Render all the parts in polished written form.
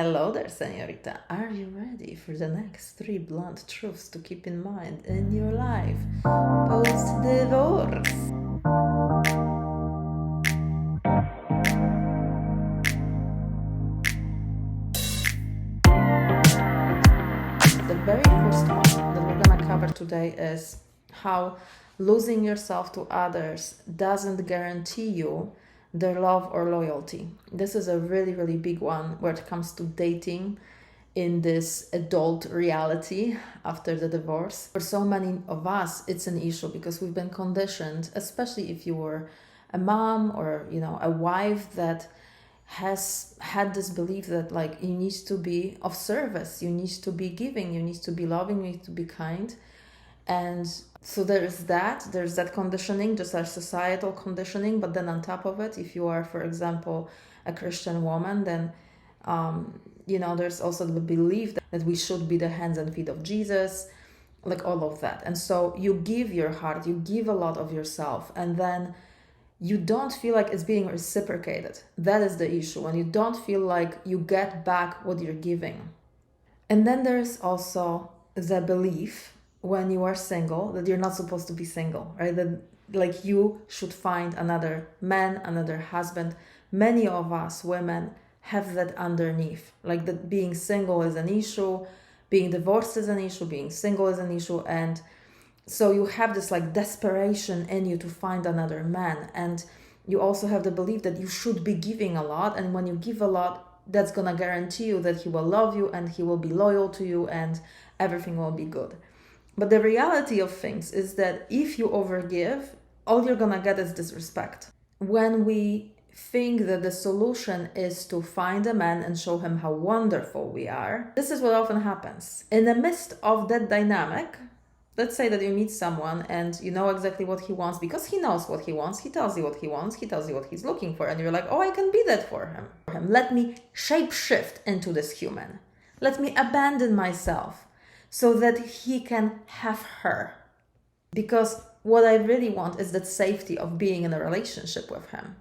Hello there, señorita. Are you ready for the next 3 blunt truths to keep in mind in your life post-divorce? The very first one that we're gonna cover today is how losing yourself to others doesn't guarantee you their love or loyalty. This is a really, really big one when it comes to dating in this adult reality after the divorce. For so many of us, it's an issue because we've been conditioned, especially if you were a mom or a wife that has had this belief that like you need to be of service, you need to be giving, you need to be loving, you need to be kind. And so there's that conditioning, just our societal conditioning. But then on top of it, if you are, for example, a Christian woman, then there's also the belief that we should be the hands and feet of Jesus, like all of that. And so you give your heart, you give a lot of yourself, and then you don't feel like it's being reciprocated. That is the issue, when you don't feel like you get back what you're giving. And then there's also the belief when you are single that you're not supposed to be single, right? That like you should find another man, another husband. Many of us women have that underneath, like that being single is an issue, being divorced is an issue, being single is an issue. And so you have this like desperation in you to find another man. And you also have the belief that you should be giving a lot. And when you give a lot, that's going to guarantee you that he will love you and he will be loyal to you and everything will be good. But the reality of things is that if you overgive, all you're going to get is disrespect. When we think that the solution is to find a man and show him how wonderful we are, this is what often happens. In the midst of that dynamic, let's say that you meet someone and you know exactly what he wants because he knows what he wants. He tells you what he wants. He tells you what he's looking for. And you're like, oh, I can be that for him. Let me shapeshift into this human. Let me abandon myself so that he can have her. Because what I really want is that safety of being in a relationship with him.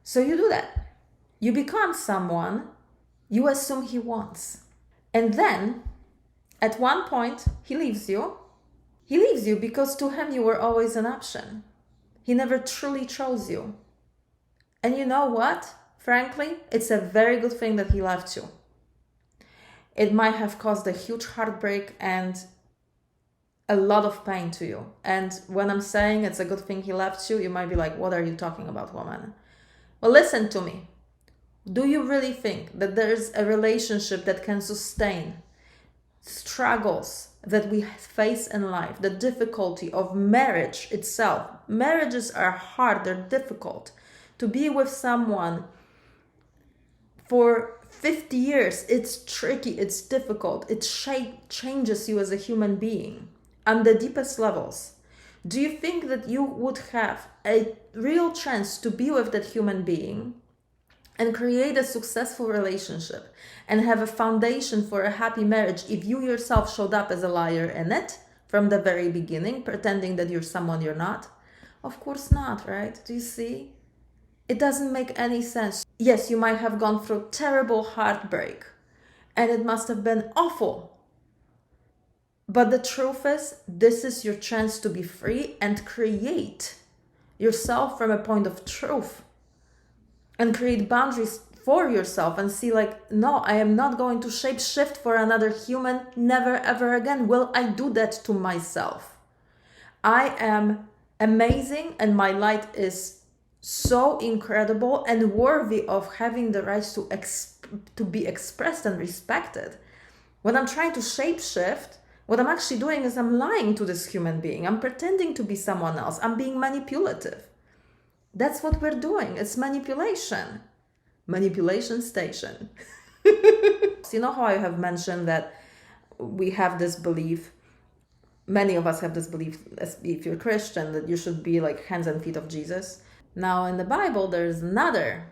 So you do that. You become someone you assume he wants. And then at one point, he leaves you. He leaves you because to him you were always an option. He never truly chose you. And you know what? Frankly, it's a very good thing that he left you. It might have caused a huge heartbreak and a lot of pain to you. And when I'm saying it's a good thing he left you, you might be like, what are you talking about, woman? Well, listen to me. Do you really think that there's a relationship that can sustain struggles that we face in life, the difficulty of marriage itself? Marriages are hard, they're difficult. To be with someone for 50 years, it's tricky, it's difficult. It changes you as a human being on the deepest levels. Do you think that you would have a real chance to be with that human being and create a successful relationship and have a foundation for a happy marriage if you yourself showed up as a liar in it from the very beginning, pretending that you're someone you're not? Of course not, right? Do you see? It doesn't make any sense. Yes, you might have gone through terrible heartbreak and it must have been awful. But the truth is, this is your chance to be free and create yourself from a point of truth and create boundaries for yourself and see like, no, I am not going to shape shift for another human. Never, ever again will I do that to myself. I am amazing and my light is so incredible and worthy of having the right to be expressed and respected. When I'm trying to shape shift, what I'm actually doing is I'm lying to this human being. I'm pretending to be someone else. I'm being manipulative. That's what we're doing. It's manipulation. Manipulation station. You know how I have mentioned that we have this belief, many of us have this belief, if you're Christian, that you should be like hands and feet of Jesus. Now in the Bible, there's another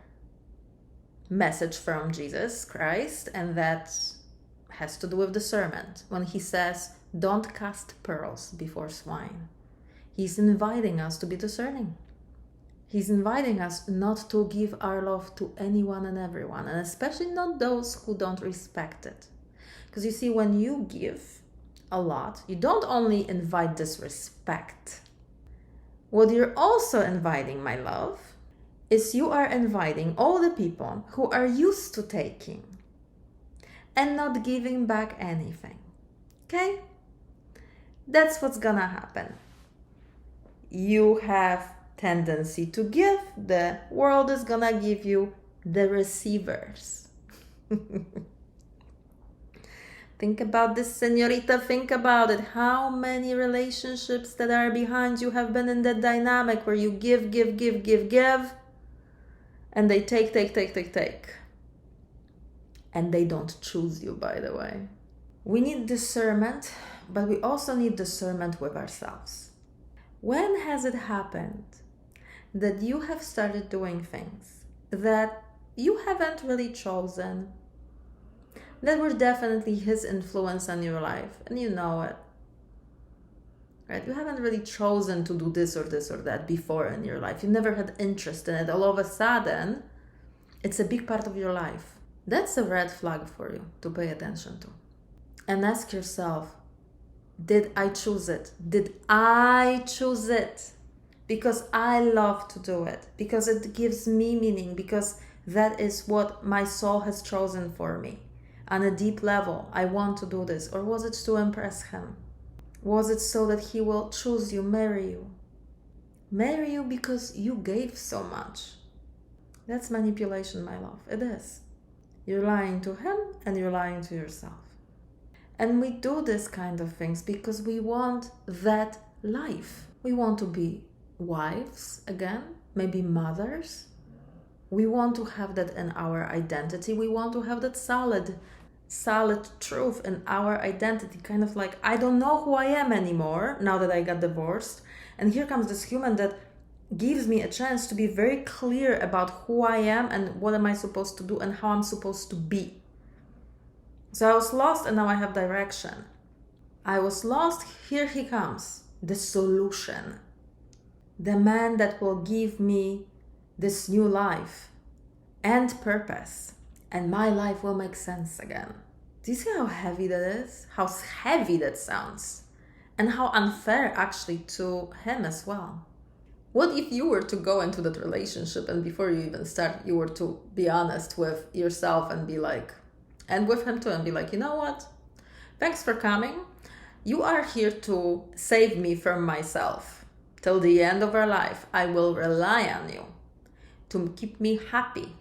message from Jesus Christ, and that has to do with discernment. When he says, don't cast pearls before swine, he's inviting us to be discerning. He's inviting us not to give our love to anyone and everyone, and especially not those who don't respect it. Because you see, when you give a lot, you don't only invite disrespect. What you're also inviting, my love, is you are inviting all the people who are used to taking and not giving back anything. Okay? That's what's gonna happen. You have tendency to give, the world is gonna give you the receivers. Think about this, señorita, think about it. How many relationships that are behind you have been in that dynamic where you give, and they take. And they don't choose you, by the way. We need discernment, but we also need discernment with ourselves. When has it happened that you have started doing things that you haven't really chosen, that were definitely his influence on your life, and you know it, right? You haven't really chosen to do this or that before in your life. You never had interest in it. All of a sudden, it's a big part of your life. That's a red flag for you to pay attention to. And ask yourself, did I choose it? Did I choose it? Because I love to do it. Because it gives me meaning. Because that is what my soul has chosen for me. On a deep level, I want to do this. Or was it to impress him? Was it so that he will choose you, marry you? Marry you because you gave so much. That's manipulation, my love. It is. You're lying to him and you're lying to yourself. And we do this kind of things because we want that life. We want to be wives again, maybe mothers. We want to have that in our identity. We want to have that solid truth in our identity. Kind of like, I don't know who I am anymore now that I got divorced. And here comes this human that gives me a chance to be very clear about who I am and what am I supposed to do and how I'm supposed to be. So I was lost and now I have direction. I was lost, here he comes, the solution. The man that will give me this new life and purpose, and my life will make sense again. Do you see how heavy that is? How heavy that sounds? And how unfair actually to him as well. What if you were to go into that relationship and before you even start, you were to be honest with yourself and be like, and with him too, and be like, you know what? Thanks for coming. You are here to save me from myself. Till the end of our life, I will rely on you to keep me happy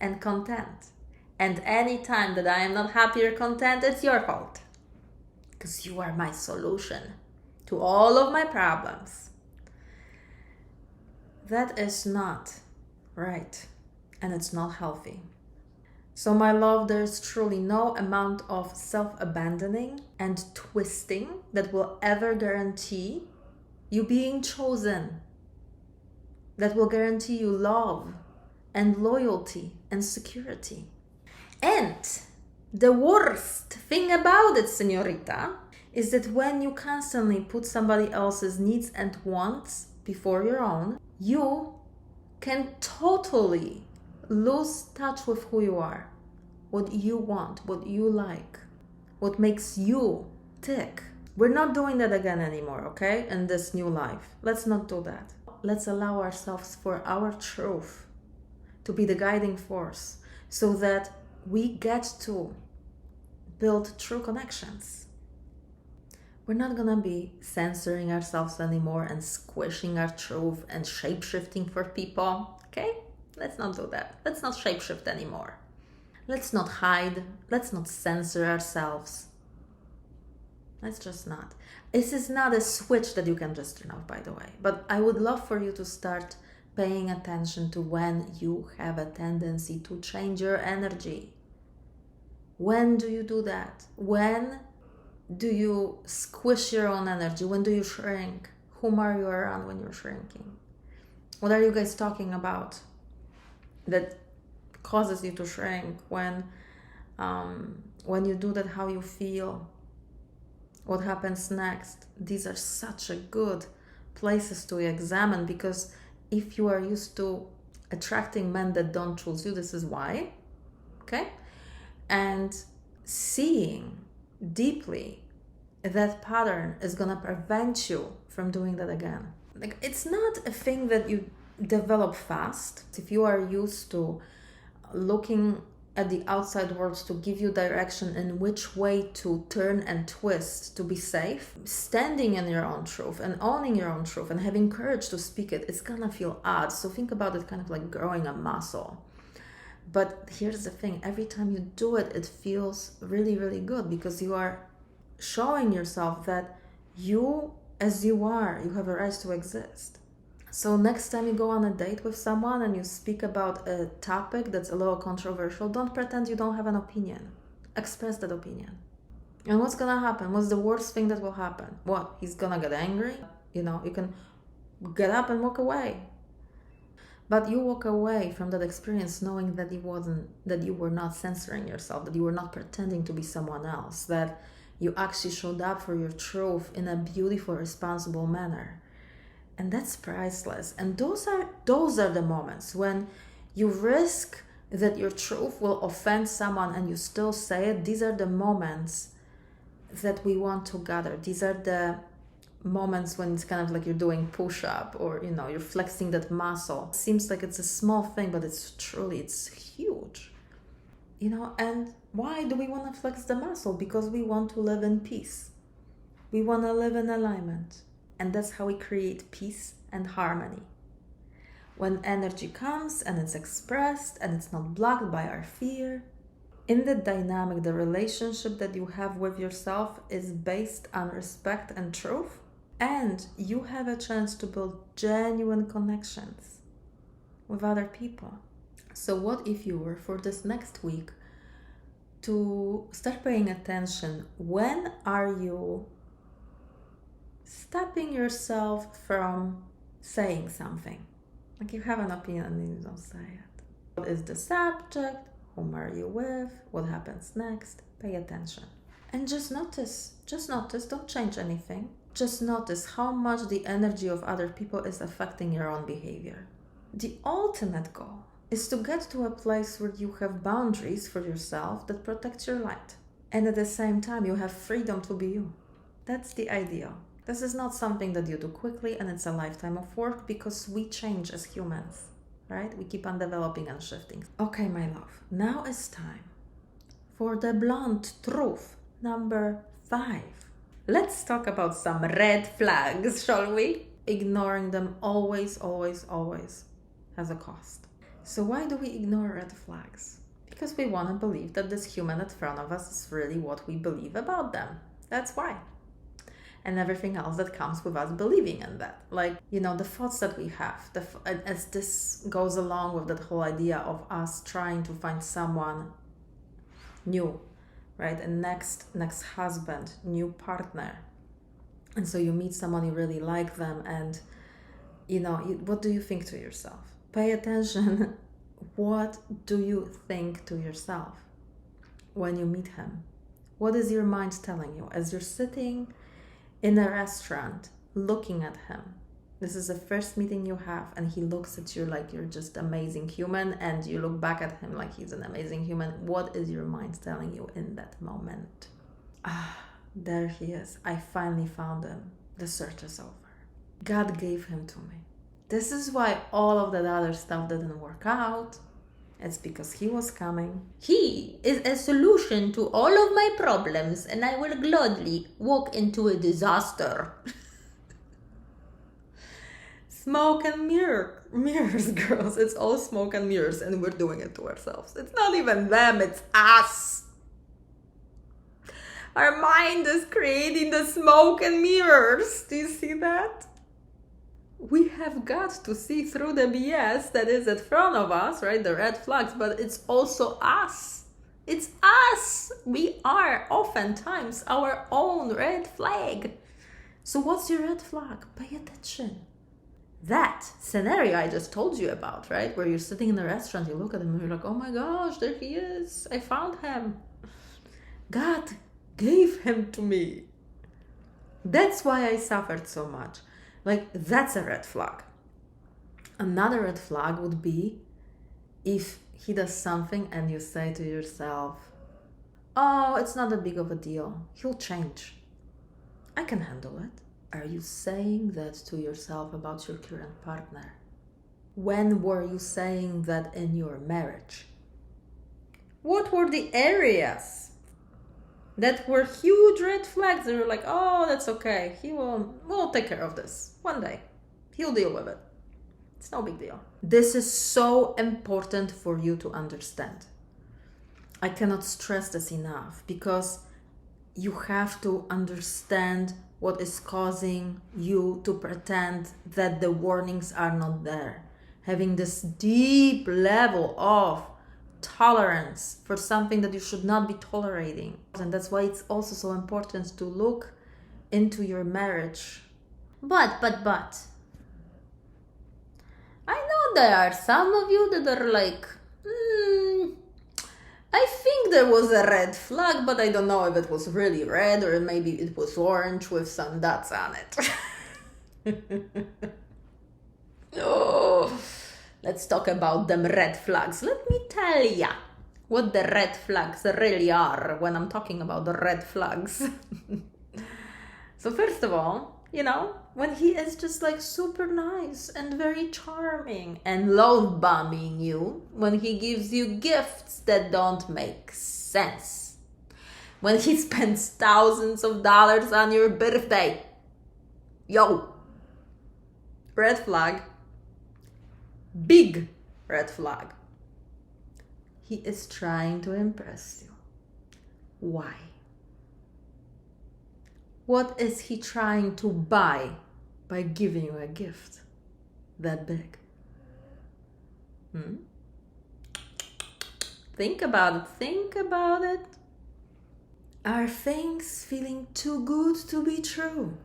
and content. And any time that I am not happy or content, it's your fault. Because you are my solution to all of my problems. That is not right. And it's not healthy. So my love, there's truly no amount of self-abandoning and twisting that will ever guarantee you being chosen. That will guarantee you love and loyalty and security. And the worst thing about it, señorita, is that when you constantly put somebody else's needs and wants before your own, you can totally lose touch with who you are, what you want, what you like, what makes you tick. We're not doing that again anymore, okay? In this new life. Let's not do that. Let's allow ourselves for our truth to be the guiding force so that we get to build true connections. We're not gonna be censoring ourselves anymore and squishing our truth and shape-shifting for people, okay? Let's not do that. Let's not shape-shift anymore. Let's not hide. Let's not censor ourselves. Let's just not. This is not a switch that you can just turn off, by the way. But I would love for you to start paying attention to when you have a tendency to change your energy. When do you do that? When do you squish your own energy? When do you shrink? Whom are you around when you're shrinking? What are you guys talking about that causes you to shrink? When you do that, how you feel? What happens next? These are such a good places to examine, because if you are used to attracting men that don't choose you, this is why. Okay? And seeing deeply that pattern is gonna prevent you from doing that again. Like, it's not a thing that you develop fast. If you are used to looking at the outside world to give you direction in which way to turn and twist to be safe, standing in your own truth and owning your own truth and having courage to speak it, it's gonna feel odd. So think about it kind of like growing a muscle. But here's the thing, every time you do it, it feels really, really good, because you are showing yourself that you, as you are, you have a right to exist. So next time you go on a date with someone and you speak about a topic that's a little controversial, don't pretend you don't have an opinion. Express that opinion. And what's gonna happen? What's the worst thing that will happen? What? He's gonna get angry? You can get up and walk away. But you walk away from that experience knowing that you were not censoring yourself, that you were not pretending to be someone else, that you actually showed up for your truth in a beautiful, responsible manner. And that's priceless. And those are the moments when you risk that your truth will offend someone and you still say it. These are the moments that we want to gather. These are the moments when it's kind of like you're doing push-up, or you're flexing that muscle. It seems like it's a small thing, but it's huge. And why do we want to flex the muscle? Because we want to live in peace. We want to live in alignment. And that's how we create peace and harmony. When energy comes and it's expressed and it's not blocked by our fear. In the dynamic, the relationship that you have with yourself is based on respect and truth. And you have a chance to build genuine connections with other people. So what if you were, for this next week, to start paying attention? When are you stopping yourself from saying something? Like, you have an opinion and you don't say it. What is the subject? Whom are you with? What happens next? Pay attention. And just notice, don't change anything. Just notice how much the energy of other people is affecting your own behavior. The ultimate goal is to get to a place where you have boundaries for yourself that protect your light. And at the same time, you have freedom to be you. That's the ideal. This is not something that you do quickly, and it's a lifetime of work, because we change as humans, right? We keep on developing and shifting. Okay, my love, now it's time for the blunt truth number 5. Let's talk about some red flags, shall we? Ignoring them always has a cost. So why do we ignore red flags? Because we want to believe that this human in front of us is really what we believe about them. That's why. And everything else that comes with us believing in that. Like, the thoughts that we have. As this goes along with that whole idea of us trying to find someone new, right? And next husband, new partner. And so you meet someone, you really like them, and what do you think to yourself? Pay attention. What do you think to yourself when you meet him? What is your mind telling you as you're sitting in a restaurant looking at him? This is the first meeting you have, and he looks at you like you're just amazing human, and you look back at him like he's an amazing human. What is your mind telling you in that moment? There he is. I finally found him. The search is over. God gave him to me. This is why all of that other stuff didn't work out. It's because he was coming. He is a solution to all of my problems, and I will gladly walk into a disaster. Smoke and mirrors, girls. It's all smoke and mirrors, and we're doing it to ourselves. It's not even them, it's us. Our mind is creating the smoke and mirrors. Do you see that? We have got to see through the BS that is in front of us, right? The red flags, but it's also us. It's us. We are oftentimes our own red flag. So what's your red flag? Pay attention. That scenario I just told you about, right? Where you're sitting in a restaurant, you look at him and you're like, oh my gosh, there he is. I found him. God gave him to me. That's why I suffered so much. Like, that's a red flag. Another red flag would be if he does something and you say to yourself, oh, it's not that big of a deal. He'll change. I can handle it. Are you saying that to yourself about your current partner? When were you saying that in your marriage? What were the areas that were huge red flags? And you're like, oh, that's okay. We'll take care of this one day. He'll deal with it. It's no big deal. This is so important for you to understand. I cannot stress this enough, because you have to understand what is causing you to pretend that the warnings are not there. Having this deep level of tolerance for something that you should not be tolerating. And that's why it's also so important to look into your marriage. But. I know there are some of you that are like, I think there was a red flag, but I don't know if it was really red or maybe it was orange with some dots on it. Oh, let's talk about them red flags. Let me tell ya what the red flags really are when I'm talking about the red flags. So first of all, when he is just like super nice and very charming and love bombing you, when he gives you gifts that don't make sense, when he spends thousands of dollars on your birthday, red flag, big red flag. He is trying to impress you. Why? What is he trying to buy by giving you a gift that big? Think about it. Are things feeling too good to be true?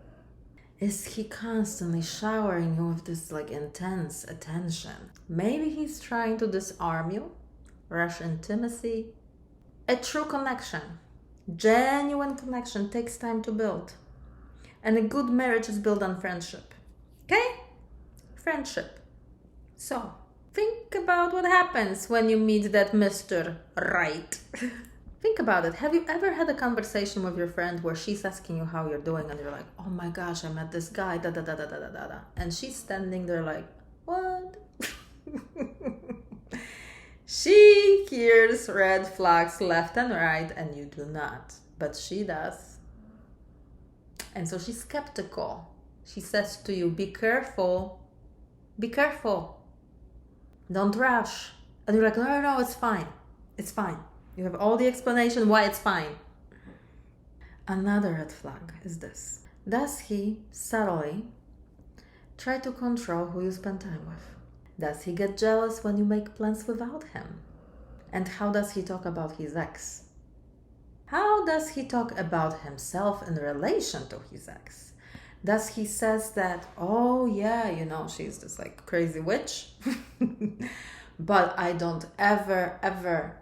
Is he constantly showering you with this intense attention? Maybe he's trying to disarm you, rush intimacy. A true connection, genuine connection takes time to build. And a good marriage is built on friendship. Okay? Friendship. So, think about what happens when you meet that Mr. Right. Think about it. Have you ever had a conversation with your friend where she's asking you how you're doing and you're like, oh my gosh, I met this guy, da da da da da da da da. And she's standing there like, what? She hears red flags left and right and you do not. But she does. And so she's skeptical. She says to you, be careful. Be careful. Don't rush. And you're like, no, it's fine. It's fine. You have all the explanation why it's fine. Another red flag is this. Does he subtly try to control who you spend time with? Does he get jealous when you make plans without him? And how does he talk about his ex? How does he talk about himself in relation to his ex? Does he says that, oh yeah, she's this crazy witch, but I don't ever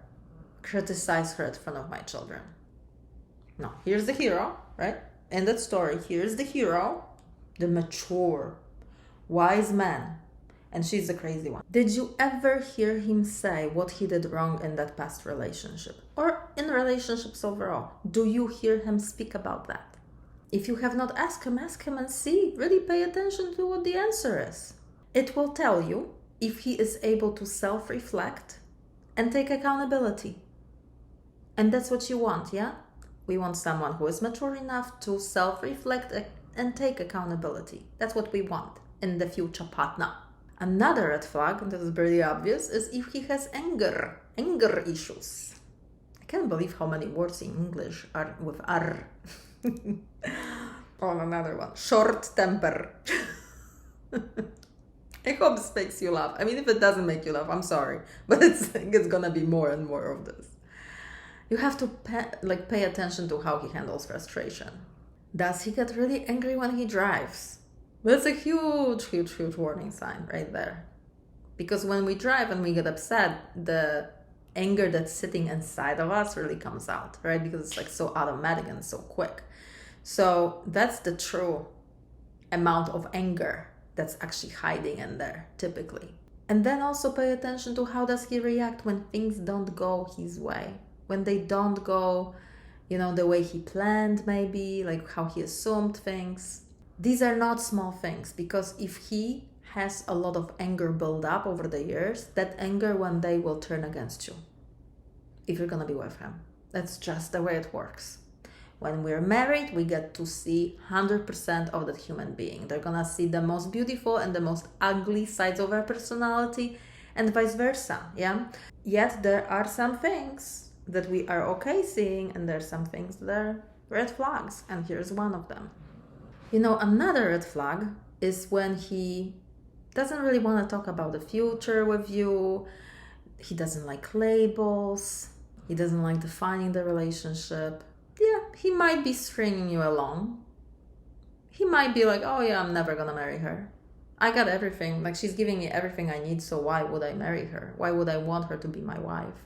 criticize her in front of my children. No, here's the hero, right? In that story, here's the hero, the mature, wise man, and she's the crazy one. Did you ever hear him say what he did wrong in that past relationship? Or in relationships overall? Do you hear him speak about that? If you have not asked him and see. Really pay attention to what the answer is. It will tell you if he is able to self-reflect and take accountability. And that's what you want, yeah? We want someone who is mature enough to self-reflect and take accountability. That's what we want in the future partner. Another red flag, and this is pretty obvious, is if he has anger issues. I can't believe how many words in English are with R. Oh, another one. Short temper. I hope this makes you laugh. I mean, if it doesn't make you laugh, I'm sorry. But it's gonna be more and more of this. You have to pay attention to how he handles frustration. Does he get really angry when he drives? That's a huge warning sign right there. Because when we drive and we get upset, the anger that's sitting inside of us really comes out, right? Because it's so automatic and so quick. So that's the true amount of anger that's actually hiding in there, typically. And then also pay attention to how does he react when things don't go his way, when they don't go, the way he planned, maybe, like how he assumed things. These are not small things, because if he has a lot of anger built up over the years, that anger one day will turn against you if you're gonna be with him. That's just the way it works. When we're married, we get to see 100% of that human being. They're gonna see the most beautiful and the most ugly sides of our personality, and vice versa, yeah? Yet there are some things that we are okay seeing, and there are some things that are red flags, and here's one of them. Another red flag is when he doesn't really want to talk about the future with you. He doesn't like labels. He doesn't like defining the relationship. Yeah, he might be stringing you along. He might be like, oh yeah, I'm never gonna marry her. I got everything. Like, she's giving me everything I need, so why would I marry her? Why would I want her to be my wife?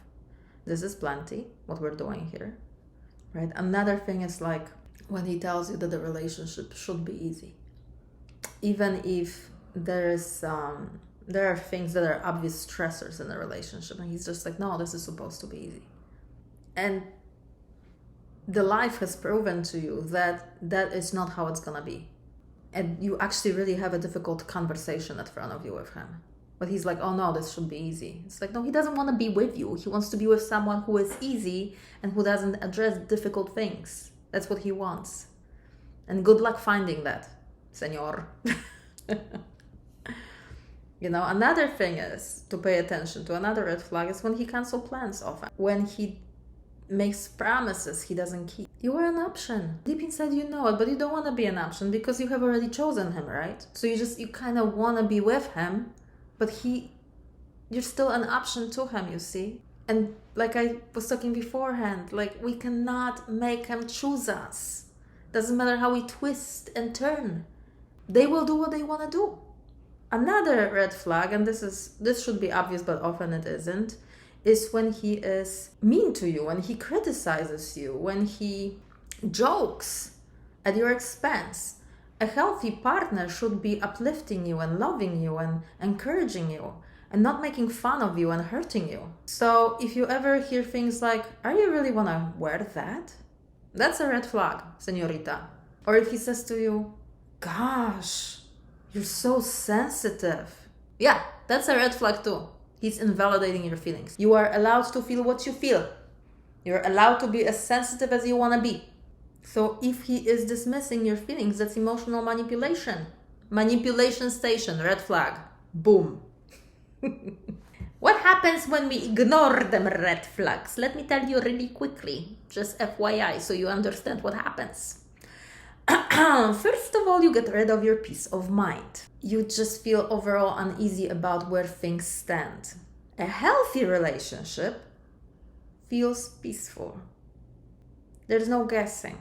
This is plenty, what we're doing here, right? Another thing is like when he tells you that the relationship should be easy. Even if there are things that are obvious stressors in a relationship, and he's just like, no, this is supposed to be easy. And the life has proven to you that that is not how it's gonna be. And you actually really have a difficult conversation in front of you with him. But he's like, oh no, this should be easy. It's like, no, he doesn't want to be with you. He wants to be with someone who is easy and who doesn't address difficult things. That's what he wants. And good luck finding that, senor. Another thing is to pay attention to. Another red flag is when he cancels plans often. When he makes promises he doesn't keep. You are an option. Deep inside you know it, but you don't want to be an option because you have already chosen him, right? So you kind of want to be with him, but you're still an option to him, you see? And like I was talking beforehand, like we cannot make him choose us. Doesn't matter how we twist and turn. They will do what they want to do. Another red flag, and this should be obvious, but often it isn't, is when he is mean to you, when he criticizes you, when he jokes at your expense. A healthy partner should be uplifting you and loving you and encouraging you and not making fun of you and hurting you. So if you ever hear things like, are you really wanna wear that? That's a red flag, señorita. Or if he says to you, gosh, you're so sensitive. Yeah, that's a red flag too. He's invalidating your feelings. You are allowed to feel what you feel. You're allowed to be as sensitive as you want to be. So if he is dismissing your feelings, that's emotional manipulation. Manipulation station, red flag. Boom. What happens when we ignore them red flags? Let me tell you really quickly, just FYI, so you understand what happens. First of all, you get rid of your peace of mind. You just feel overall uneasy about where things stand. A healthy relationship feels peaceful. There's no guessing.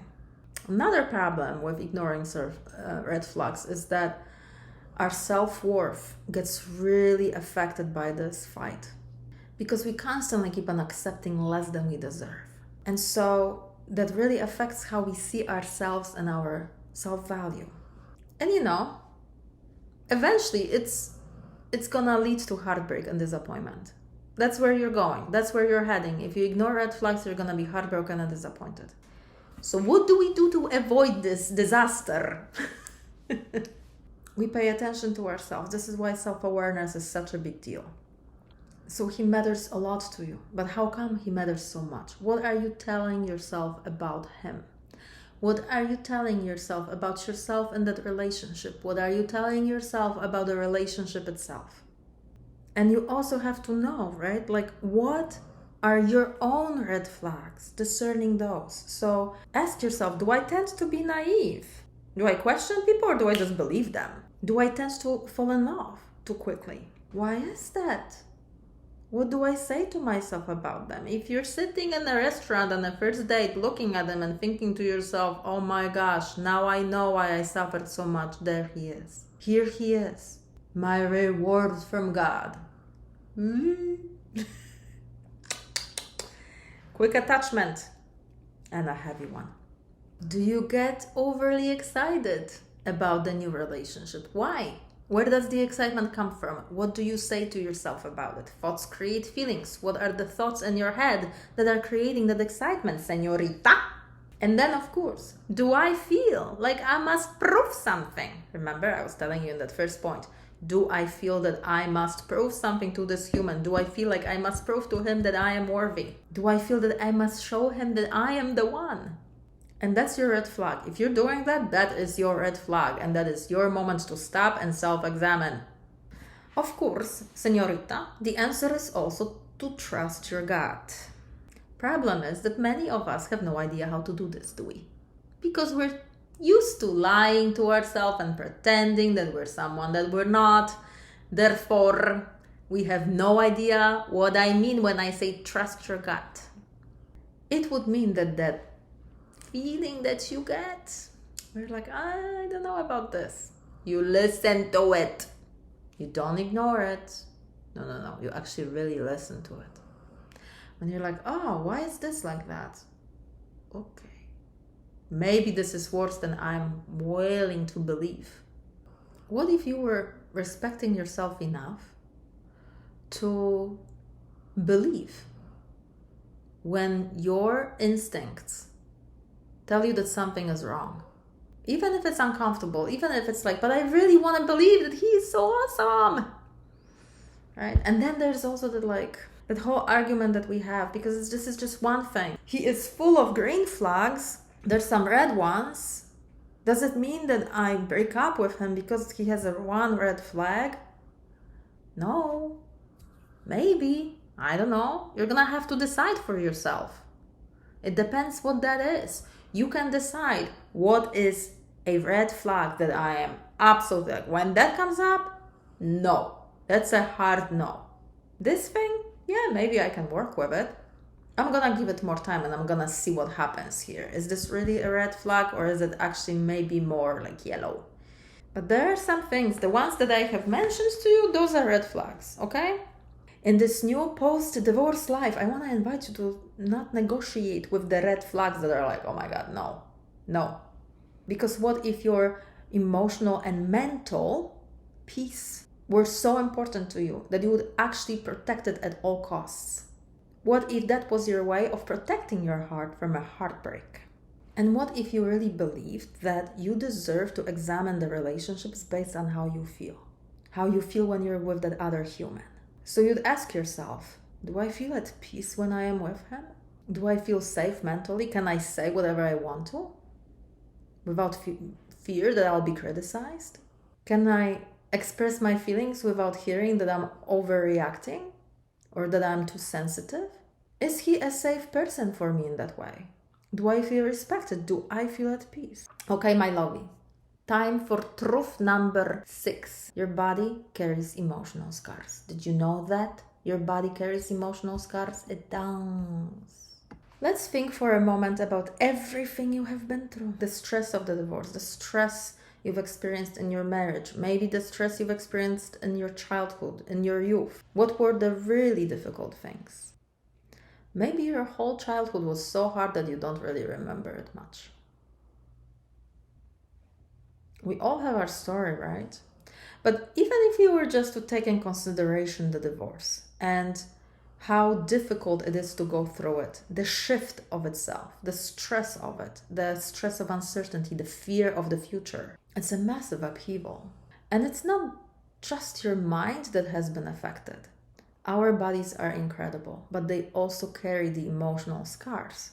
Another problem with ignoring red flags is that our self-worth gets really affected by this fight because we constantly keep on accepting less than we deserve. And so that really affects how we see ourselves and our self-value. And eventually it's gonna lead to heartbreak and disappointment. That's where you're going. That's where you're heading. If you ignore red flags, you're gonna be heartbroken and disappointed. So what do we do to avoid this disaster? We pay attention to ourselves. This is why self-awareness is such a big deal. So he matters a lot to you. But how come he matters so much? What are you telling yourself about him? What are you telling yourself about yourself and that relationship? What are you telling yourself about the relationship itself? And you also have to know, right? Like, what are your own red flags? Discerning those. So ask yourself, do I tend to be naive? Do I question people or do I just believe them? Do I tend to fall in love too quickly? Why is that? What do I say to myself about them? If you're sitting in a restaurant on a first date looking at them and thinking to yourself, oh my gosh, now I know why I suffered so much. There he is. Here he is. My reward from God. Quick attachment and a heavy one. Do you get overly excited about the new relationship? Why? Where does the excitement come from? What do you say to yourself about it? Thoughts create feelings. What are the thoughts in your head that are creating that excitement, señorita? And then, of course, do I feel like I must prove something? Remember, I was telling you in that first point. Do I feel that I must prove something to this human? Do I feel like I must prove to him that I am worthy? Do I feel that I must show him that I am the one? And that's your red flag. If you're doing that, that is your red flag. And that is your moment to stop and self-examine. Of course, señorita, the answer is also to trust your gut. Problem is that many of us have no idea how to do this, do we? Because we're used to lying to ourselves and pretending that we're someone that we're not. Therefore, we have no idea what I mean when I say trust your gut. It would mean that feeling that you get, we're like, I don't know about this. You listen to it. You don't ignore it. No. You actually really listen to it. When you're like, oh, why is this like that? Okay. Maybe this is worse than I'm willing to believe. What if you were respecting yourself enough to believe when your instincts tell you that something is wrong? Even if it's uncomfortable, even if it's like, but I really want to believe that he is so awesome. Right? And then there's also that whole argument that we have, because this is just one thing. He is full of green flags. There's some red ones. Does it mean that I break up with him because he has one red flag? No. Maybe. I don't know. You're gonna have to decide for yourself. It depends what that is. You can decide what is a red flag that I am absolutely like. When that comes up, no. That's a hard no. This thing, yeah, maybe I can work with it. I'm gonna give it more time and I'm gonna see what happens here. Is this really a red flag, or is it actually maybe more like yellow? But there are some things, the ones that I have mentioned to you, those are red flags, okay? In this new post-divorce life, I want to invite you to not negotiate with the red flags that are like, oh my God, no. Because what if your emotional and mental peace were so important to you that you would actually protect it at all costs? What if that was your way of protecting your heart from a heartbreak? And what if you really believed that you deserve to examine the relationships based on how you feel when you're with that other human? So you'd ask yourself, do I feel at peace when I am with him? Do I feel safe mentally? Can I say whatever I want to without fear that I'll be criticized? Can I express my feelings without hearing that I'm overreacting or that I'm too sensitive? Is he a safe person for me in that way? Do I feel respected? Do I feel at peace? Okay, my lovey. Time for truth number 6. Your body carries emotional scars. Did you know that? Your body carries emotional scars? It does. Let's think for a moment about everything you have been through. The stress of the divorce, the stress you've experienced in your marriage, maybe the stress you've experienced in your childhood, in your youth. What were the really difficult things? Maybe your whole childhood was so hard that you don't really remember it much. We all have our story, right? But even if you were just to take in consideration the divorce and how difficult it is to go through it, the shift of itself, the stress of it, the stress of uncertainty, the fear of the future, it's a massive upheaval. And it's not just your mind that has been affected. Our bodies are incredible, but they also carry the emotional scars,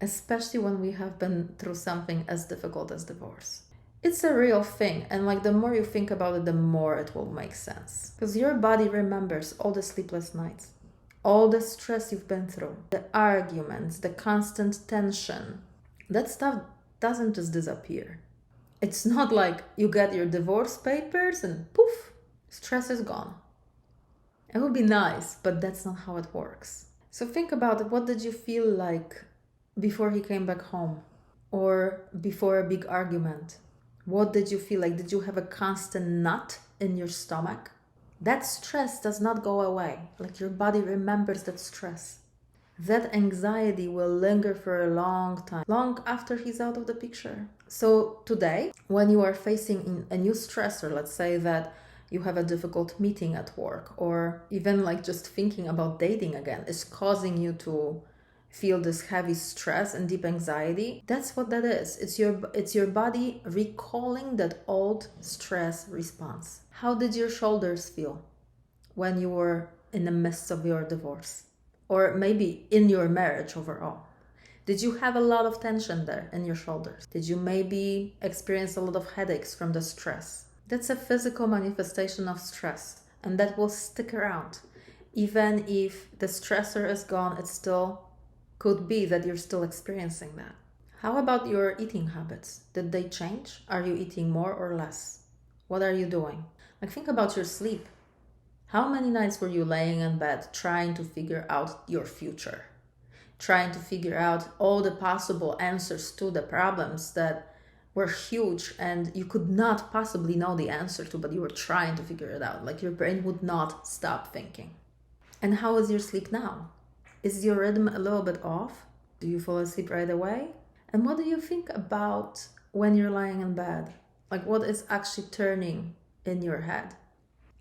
especially when we have been through something as difficult as divorce. It's a real thing, and the more you think about it, the more it will make sense. Because your body remembers all the sleepless nights, all the stress you've been through, the arguments, the constant tension. That stuff doesn't just disappear. It's not like you get your divorce papers and poof, stress is gone. It would be nice, but that's not how it works. So think about it. What did you feel like before he came back home? Or before a big argument? What did you feel like? Did you have a constant knot in your stomach? That stress does not go away. Your body remembers that stress. That anxiety will linger for a long time, long after he's out of the picture. So today, when you are facing a new stressor, let's say that you have a difficult meeting at work, or even like just thinking about dating again is causing you to feel this heavy stress and deep anxiety, that's what that is. It's your body recalling that old stress response. How did your shoulders feel when you were in the midst of your divorce, or maybe in your marriage overall? Did you have a lot of tension there in your shoulders? Did you maybe experience a lot of headaches from the stress? That's a physical manifestation of stress, and that will stick around. Even if the stressor is gone, it still could be that you're still experiencing that. How about your eating habits? Did they change? Are you eating more or less? What are you doing? Like, think about your sleep. How many nights were you laying in bed trying to figure out your future? Trying to figure out all the possible answers to the problems that were huge and you could not possibly know the answer to, but you were trying to figure it out. Like, your brain would not stop thinking. And how is your sleep now? Is your rhythm a little bit off? Do you fall asleep right away? And what do you think about when you're lying in bed? Like, what is actually turning in your head?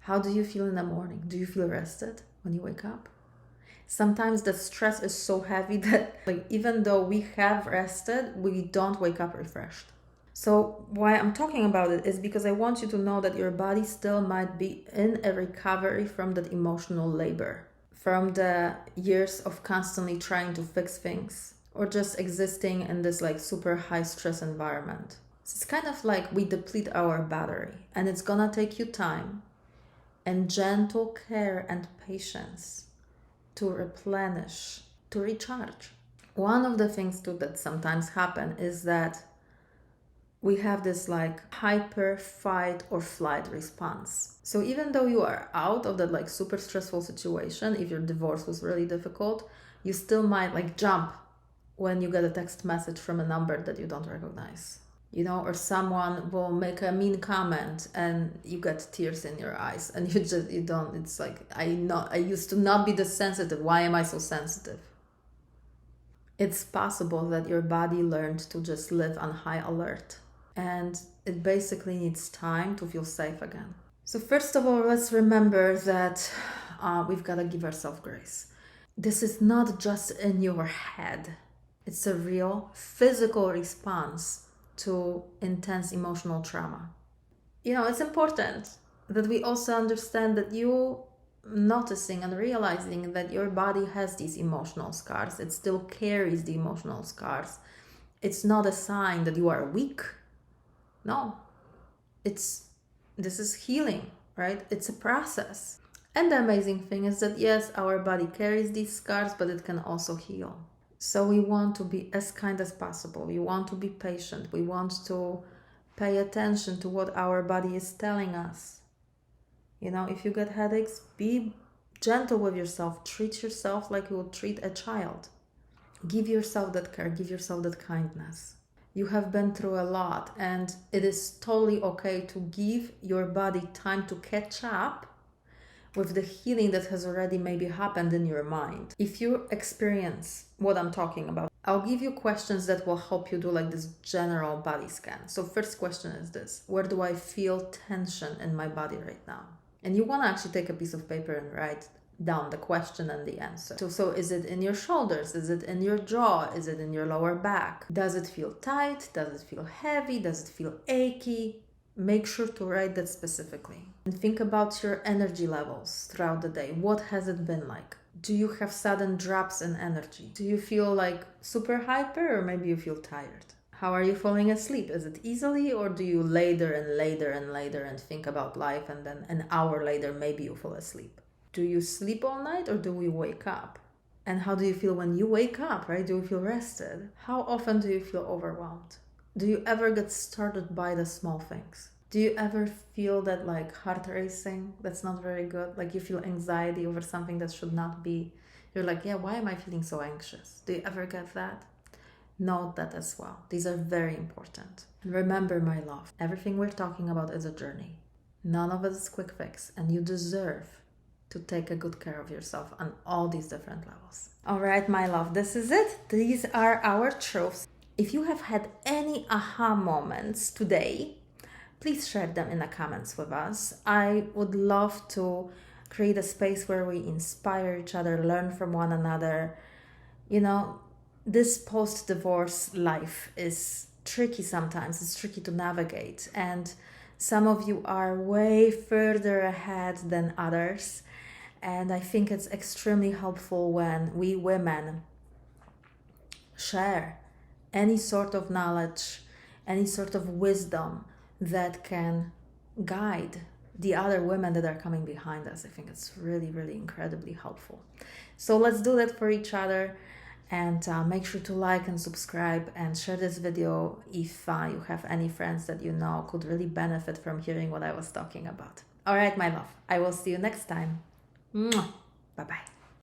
How do you feel in the morning? Do you feel rested when you wake up? Sometimes the stress is so heavy that, like, even though we have rested, we don't wake up refreshed. So why I'm talking about it is because I want you to know that your body still might be in a recovery from that emotional labor, from the years of constantly trying to fix things, or just existing in this like super high stress environment. So it's kind of like we deplete our battery, and it's gonna take you time and gentle care and patience to replenish, to recharge. One of the things too that sometimes happen is that we have this like hyper fight or flight response. So even though you are out of that like super stressful situation, if your divorce was really difficult, you still might like jump when you get a text message from a number that you don't recognize, you know, or someone will make a mean comment and you get tears in your eyes and you don't, it's like, I used to not be this sensitive. Why am I so sensitive? It's possible that your body learned to just live on high alert, and it basically needs time to feel safe again. So first of all, let's remember that we've got to give ourselves grace. This is not just in your head. It's a real physical response to intense emotional trauma. You know, it's important that we also understand that you noticing and realizing that your body has these emotional scars. It still carries the emotional scars. It's not a sign that you are weak. No, this is healing, right? It's a process. And the amazing thing is that yes, our body carries these scars, but it can also heal. So we want to be as kind as possible. We want to be patient. We want to pay attention to what our body is telling us. You know, if you get headaches, be gentle with yourself. Treat yourself like you would treat a child. Give yourself that care. Give yourself that kindness. You have been through a lot, and it is totally okay to give your body time to catch up with the healing that has already maybe happened in your mind. If you experience what I'm talking about, I'll give you questions that will help you do like this general body scan. So first question is this: where do I feel tension in my body right now? And you want to actually take a piece of paper and write down the question and the answer. So is it in your shoulders? Is it in your jaw? Is it in your lower back? Does it feel tight? Does it feel heavy? Does it feel achy? Make sure to write that specifically. And think about your energy levels throughout the day. What has it been like? Do you have sudden drops in energy? Do you feel like super hyper, or maybe you feel tired? How are you falling asleep? Is it easily, or do you later and think about life, and then an hour later maybe you fall asleep? Do you sleep all night, or do we wake up? And how do you feel when you wake up, right? Do you feel rested? How often do you feel overwhelmed? Do you ever get startled by the small things? Do you ever feel that like heart racing? That's not very good. Like you feel anxiety over something that should not be. You're like, yeah, why am I feeling so anxious? Do you ever get that? Note that as well. These are very important. And remember, my love, everything we're talking about is a journey. None of it is quick fix, and you deserve to take a good care of yourself on all these different levels. All right, my love, this is it. These are our truths. If you have had any aha moments today, please share them in the comments with us. I would love to create a space where we inspire each other, learn from one another. You know, this post-divorce life is tricky sometimes. It's tricky to navigate, and some of you are way further ahead than others. And I think it's extremely helpful when we women share any sort of knowledge, any sort of wisdom that can guide the other women that are coming behind us. I think it's really, really incredibly helpful. So let's do that for each other, and make sure to like and subscribe and share this video if you have any friends that you know could really benefit from hearing what I was talking about. All right, my love, I will see you next time. Bye-bye.